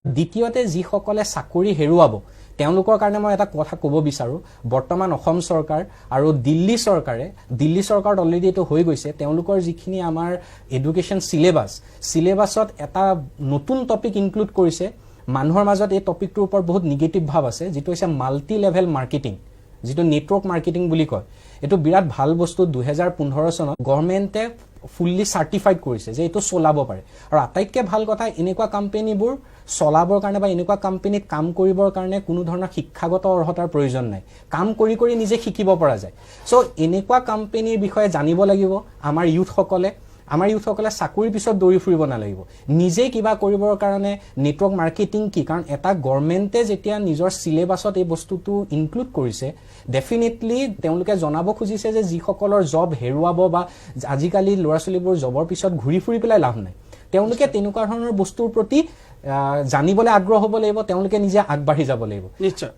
দ্বিতীয়তে যিসকলে চাকৰি হেৰুৱাব তেওঁলোকৰ কাৰণে মই এটা কথা ক'ব বিচাৰো বৰ্তমান অসম চৰকাৰ আৰু দিল্লী চৰকাৰত অলৰেডি এটো হৈ গৈছে তেওঁলোকৰ যিখিনি আমাৰ এডুকেশ্যন সিলেবাছত এটা নতুন টপিক ইনক্লুড কৰিছে মানুহৰ মাজত এই টপিকটোৰ ওপৰত বহুত নিগেটিভ ভাৱ আছে যেটো হৈছে মাল্টি লেভেল মাৰ্কেটিং যেটো নেটৱৰ্ক মাৰ্কেটিং বুলি কয় এটো বিৰাট ভাল বস্তু 2015 চনত গভৰ্ণমেণ্টে ফুল্লি সাৰ্টিফাইড কৰিছে যে এটো চলাব পাৰে আৰু আটাইতকৈ ভাল কথা এনেকুৱা কোম্পানীবোৰ চলাবৰ কাৰণে বা এনেকুৱা কোম্পানীত কাম কৰিবৰ কাৰণে কোনো ধৰণৰ শিক্ষাগত অৰ্হতাৰ প্ৰয়োজন নাই কাম কৰি কৰি নিজে শিকিব পৰা যায় সো এনেকুৱা কোম্পানীৰ বিষয়ে জানিব লাগিব আমাৰ ইউথসকলে চাকৰিৰ পিছত দৌৰি ফুৰিব নালাগিব নিজে কিবা কৰিবৰ কাৰণে নেটৱৰ্ক মাৰ্কেটিং কি কাৰণ এটা গভৰ্ণমেণ্টে যেতিয়া নিজৰ সিলেবাছত এই বস্তুটো ইনক্লুড কৰিছে ডেফিনেটলি তেওঁলোকে জনাব খুজিছে যে যিসকলৰ জব হেৰুৱাব বা আজিকালি ল'ৰা-ছোৱালীবোৰ জবৰ পিছত ঘূৰি ফুৰি পেলাই লাভ নাই তেওঁলোকে তেনেকুৱা ধৰণৰ বস্তুৰ প্ৰতি জানিবলৈ আগ্ৰহ হ'ব লাগিব তেওঁলোকে নিজে আগবাঢ়ি যাব লাগিব নিশ্চয়